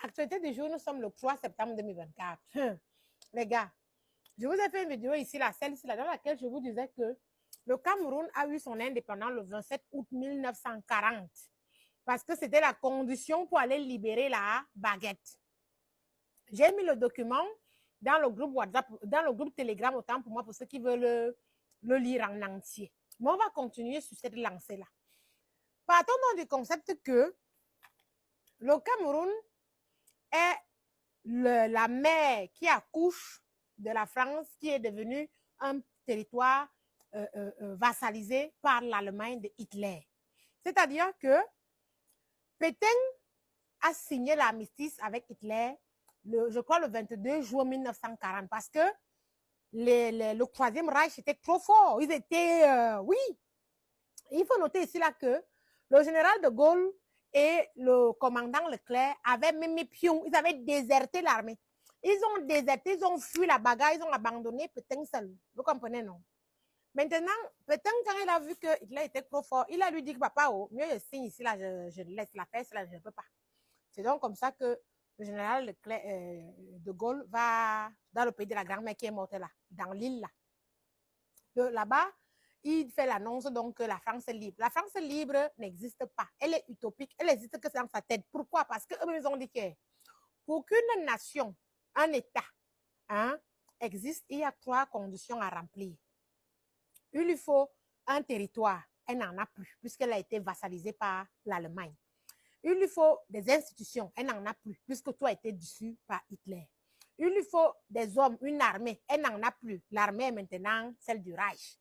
Actualité du jour, nous sommes le 3 septembre 2024. Les gars, je vous ai fait une vidéo ici, celle-ci, dans laquelle je vous disais que le Cameroun a eu son indépendance le 27 août 1940 parce que c'était la condition pour aller libérer la baguette. J'ai mis le document dans le groupe WhatsApp, dans le groupe Telegram, autant pour moi, pour ceux qui veulent le lire en entier. Mais on va continuer sur cette lancée-là. Partons donc du concept que le Cameroun est la mer qui accouche de la France, qui est devenue un territoire vassalisé par l'Allemagne de Hitler. C'est-à-dire que Pétain a signé l'armistice avec Hitler, je crois le 22 juin 1940, parce que le Troisième Reich était trop fort. Ils étaient, oui. Il faut noter ici là que le général de Gaulle et le commandant Leclerc avaient même mis pion, ils avaient déserté l'armée. Ils ont déserté, ils ont fui la bagarre, ils ont abandonné Pétain seul. Vous comprenez, non? Maintenant, Pétain, quand il a vu que Hitler était trop fort, il a lui dit que papa, oh, mieux je signe ici, là, je laisse la fesse, là, je ne peux pas. C'est donc comme ça que le général de Gaulle va dans le pays de la grand-mère qui est morte là, dans l'île là. Là-bas, il fait l'annonce donc que la France est libre. La France libre n'existe pas. Elle est utopique. Elle n'existe que dans sa tête. Pourquoi? Parce qu'eux, ils ont dit que pour qu'une nation, un État, existe, il y a 3 conditions à remplir. Il lui faut un territoire. Elle n'en a plus, puisqu'elle a été vassalisée par l'Allemagne. Il lui faut des institutions. Elle n'en a plus, puisque tout a été dessus par Hitler. Il lui faut des hommes, une armée. Elle n'en a plus. L'armée est maintenant celle du Reich.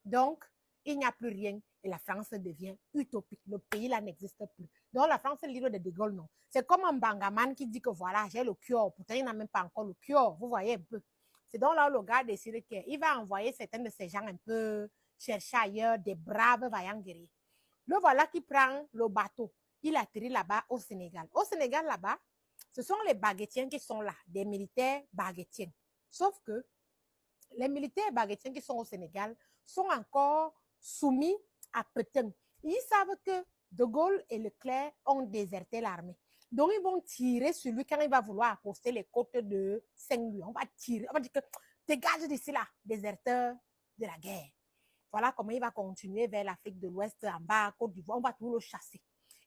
Donc, il n'y a plus rien et la France devient utopique. Le pays là n'existe plus. Donc, la France est libre de Gaulle, non. C'est comme un bangaman qui dit que voilà, j'ai le cure. Pourtant, il n'a même pas encore le cure. Vous voyez un peu. C'est donc là où le gars décide qu'il va envoyer certains de ces gens un peu chercher ailleurs des braves vaillants guerriers. Le voilà qui prend le bateau. Il atterrit là-bas au Sénégal. Au Sénégal, là-bas, ce sont les baguettiens qui sont là, des militaires baguettiens. Sauf que les militaires baguettiens qui sont au Sénégal sont encore soumis à Pétain. Ils savent que De Gaulle et Leclerc ont déserté l'armée. Donc, ils vont tirer sur lui quand il va vouloir accoster les côtes de Saint-Louis. On va tirer, on va dire que dégage d'ici là, déserteur de la guerre. Voilà comment il va continuer vers l'Afrique de l'Ouest, en bas, Côte d'Ivoire, on va tout le chasser.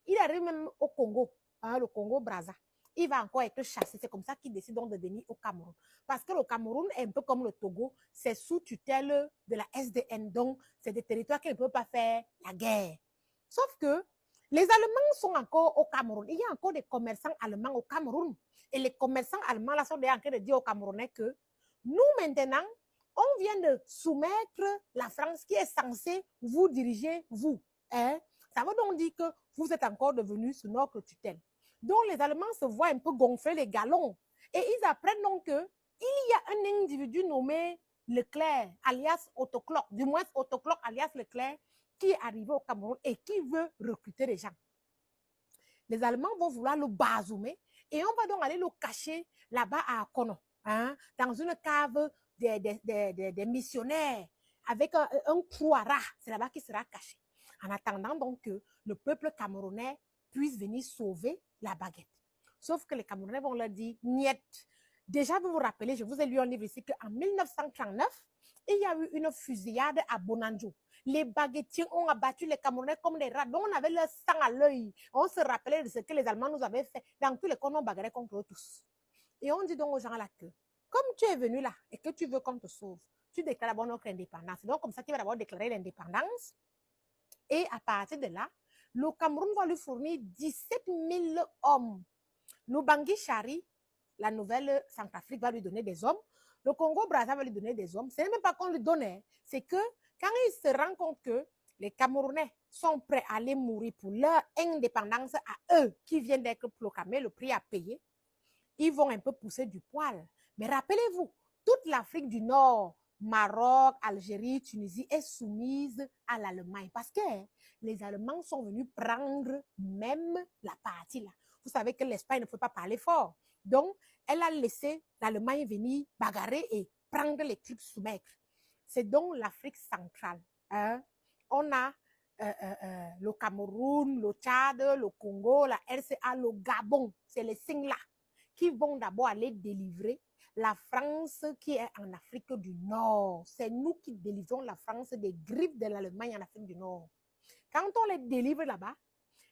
Il arrive même au Congo, le Congo-Brazza. Il va encore être chassé. C'est comme ça qu'il décide donc de venir au Cameroun. Parce que le Cameroun est un peu comme le Togo, c'est sous tutelle de la SDN. Donc, c'est des territoires qui ne peuvent pas faire la guerre. Sauf que les Allemands sont encore au Cameroun. Il y a encore des commerçants allemands au Cameroun. Et les commerçants allemands là sont en train de dire aux Camerounais que nous, maintenant, on vient de soumettre la France qui est censée vous diriger, vous. Ça veut donc dire que vous êtes encore devenus sous notre tutelle. Donc, les Allemands se voient un peu gonfler les galons. Et ils apprennent donc qu'il y a un individu nommé Leclerc, alias Autocloc, du moins Autocloc, alias Leclerc, qui est arrivé au Cameroun et qui veut recruter des gens. Les Allemands vont vouloir le bazoumer et on va donc aller le cacher là-bas à Kono, dans une cave des missionnaires avec un kouara. C'est là-bas qu'il sera caché. En attendant donc que le peuple camerounais puisse venir sauver la baguette. Sauf que les Camerounais vont leur dire niet. Déjà, vous vous rappelez, je vous ai lu un livre ici qu'en 1939, il y a eu une fusillade à Bonanjo. Les baguettiers ont abattu les Camerounais comme des rats. Donc, on avait le sang à l'œil. On se rappelait de ce que les Allemands nous avaient fait. Dans tous les cas, on bagarrait contre eux tous. Et on dit donc aux gens là que, comme tu es venu là et que tu veux qu'on te sauve, tu déclares d'abord notre indépendance. C'est donc comme ça qu'il va d'abord déclarer l'indépendance. Et à partir de là, le Cameroun va lui fournir 17 000 hommes. Le Bangui Chari, la nouvelle Centrafrique, va lui donner des hommes. Le Congo-Brazza va lui donner des hommes. Ce n'est même pas qu'on lui donnait, c'est que quand il se rend compte que les Camerounais sont prêts à aller mourir pour leur indépendance à eux, qui viennent d'être proclamés, le prix à payer, ils vont un peu pousser du poil. Mais rappelez-vous, toute l'Afrique du Nord, Maroc, Algérie, Tunisie est soumise à l'Allemagne parce que les Allemands sont venus prendre même la partie là. Vous savez que l'Espagne ne peut pas parler fort. Donc, elle a laissé l'Allemagne venir bagarrer et prendre les trucs soumettre. C'est donc l'Afrique centrale. On a le Cameroun, le Tchad, le Congo, la RCA, le Gabon. C'est les signes là. qui vont d'abord aller délivrer la France qui est en Afrique du Nord. C'est nous qui délivrons la France des griffes de l'Allemagne en Afrique du Nord. Quand on les délivre là-bas,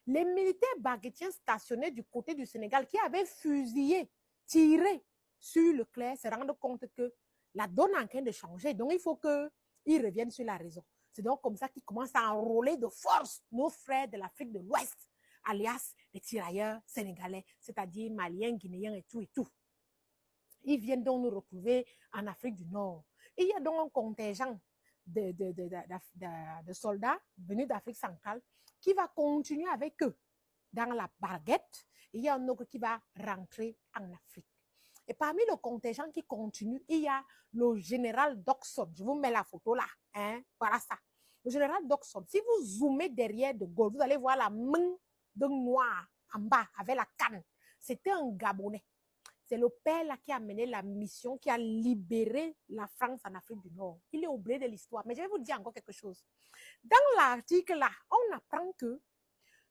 les militaires baguettiens stationnés du côté du Sénégal qui avaient fusillé, tiré sur Leclerc se rendent compte que la donne est en train de changer. Donc, il faut qu'ils reviennent sur la raison. C'est donc comme ça qu'ils commencent à enrôler de force nos frères de l'Afrique de l'Ouest, alias les tirailleurs sénégalais, c'est-à-dire maliens, guinéens et tout et tout. Ils viennent donc nous retrouver en Afrique du Nord. Et il y a donc un contingent de soldats venus d'Afrique centrale qui va continuer avec eux dans la baguette. Et il y a un autre qui va rentrer en Afrique. Et parmi le contingent qui continue, il y a le général Dockson. Je vous mets la photo là. Hein? Voilà ça. Le général Dockson. Si vous zoomez derrière de Gaulle, vous allez voir la main de noir en bas avec la canne. C'était un Gabonais. C'est le père là qui a mené la mission, qui a libéré la France en Afrique du Nord. Il est oublié de l'histoire. Mais je vais vous dire encore quelque chose. Dans l'article là, on apprend que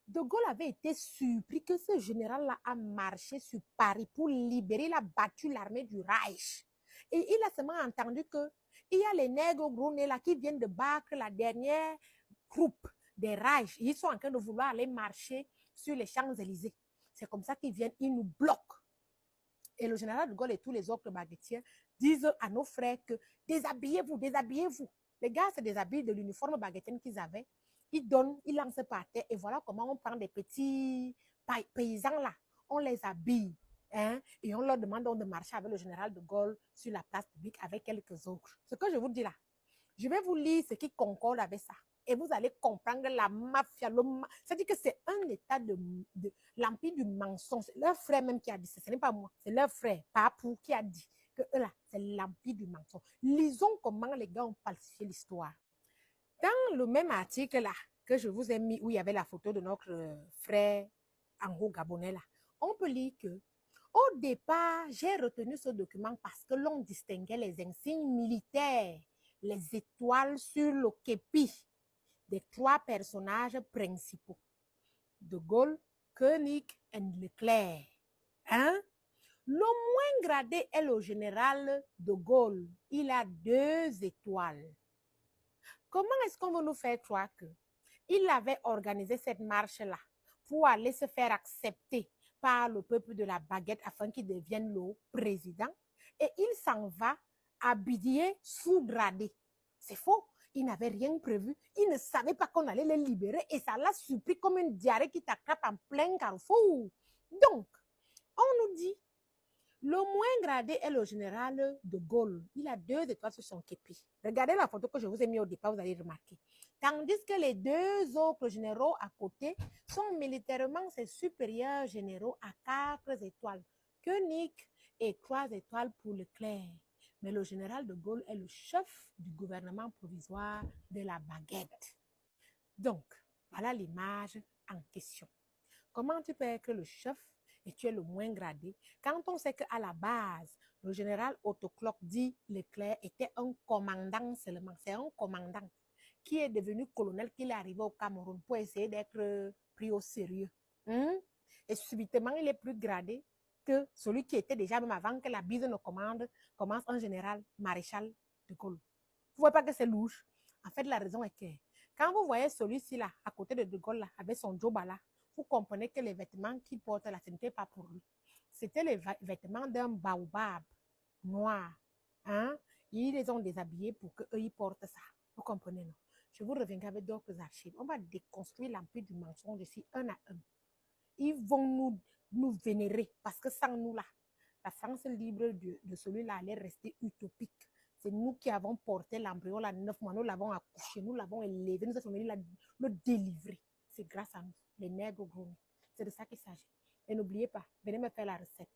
De Gaulle avait été surpris que ce général-là a marché sur Paris pour libérer, il a battu l'armée du Reich. Et il a seulement entendu qu'il y a les nègres gros nez là qui viennent de battre la dernière groupe des Reich. Ils sont en train de vouloir aller marcher sur les Champs-Élysées. C'est comme ça qu'ils viennent, ils nous bloquent. Et le général de Gaulle et tous les autres baguettiers disent à nos frères que déshabillez-vous, déshabillez-vous. Les gars se déshabillent de l'uniforme baguettienne qu'ils avaient. Ils donnent, ils lancent par terre. Et voilà comment on prend des petits paysans là. On les habille. Hein, et on leur demande donc de marcher avec le général de Gaulle sur la place publique avec quelques autres. Ce que je vous dis là, je vais vous lire ce qui concorde avec ça. Et vous allez comprendre la mafia. C'est-à-dire que c'est un état de l'empire du mensonge. C'est leur frère même qui a dit ça. Ce n'est pas moi. C'est leur frère, Papou, qui a dit que là, c'est l'empire du mensonge. Lisons comment les gars ont falsifié l'histoire. Dans le même article là, que je vous ai mis, où il y avait la photo de notre frère Ango Gabonais là, on peut lire que au départ, j'ai retenu ce document parce que l'on distinguait les insignes militaires, les étoiles sur le képi des trois personnages principaux, De Gaulle, Koenig et Leclerc. Hein? Le moins gradé est le général De Gaulle. Il a 2 étoiles. Comment est-ce qu'on veut nous faire croire qu'il avait organisé cette marche-là pour aller se faire accepter par le peuple de la baguette afin qu'il devienne le président? Et il s'en va habillé sous-gradé. C'est faux. Il n'avait rien prévu. Il ne savait pas qu'on allait les libérer et ça l'a surpris comme une diarrhée qui t'attrape en plein carrefour. Donc, on nous dit, le moins gradé est le général De Gaulle. Il a 2 étoiles sur son képi. Regardez la photo que je vous ai mise au départ, vous allez remarquer. Tandis que les 2 autres généraux à côté sont militairement ses supérieurs généraux à 4 étoiles. Koenig et 3 étoiles pour Leclerc. Mais le général De Gaulle est le chef du gouvernement provisoire de la baguette. Donc, voilà l'image en question. Comment tu peux être le chef et tu es le moins gradé quand on sait qu'à la base, le général Autocloque dit Leclerc était un commandant seulement. C'est un commandant qui est devenu colonel, qui est arrivé au Cameroun pour essayer d'être pris au sérieux. Et subitement, il est plus gradé que celui qui était déjà, même avant que la bise ne commence un général maréchal de Gaulle. Vous ne voyez pas que c'est louche? En fait, la raison est que quand vous voyez celui-ci là, à côté de Gaulle, là, avec son joba là, vous comprenez que les vêtements qu'il porte là, ce n'était pas pour lui. C'était les vêtements d'un baobab noir. Hein? Ils les ont déshabillés pour qu'eux, ils portent ça. Vous comprenez, non? Je vous reviendrai avec d'autres archives. On va déconstruire l'empire du mensonge ici, un à un. Ils vont nous vénérer parce que sans nous là, la France libre de celui-là allait rester utopique. C'est nous qui avons porté l'embryon là 9 mois, nous l'avons accouché, nous l'avons élevé, nous avons venu le délivrer. C'est grâce à nous, les nègres gros. C'est de ça qu'il s'agit. Et n'oubliez pas, venez me faire la recette.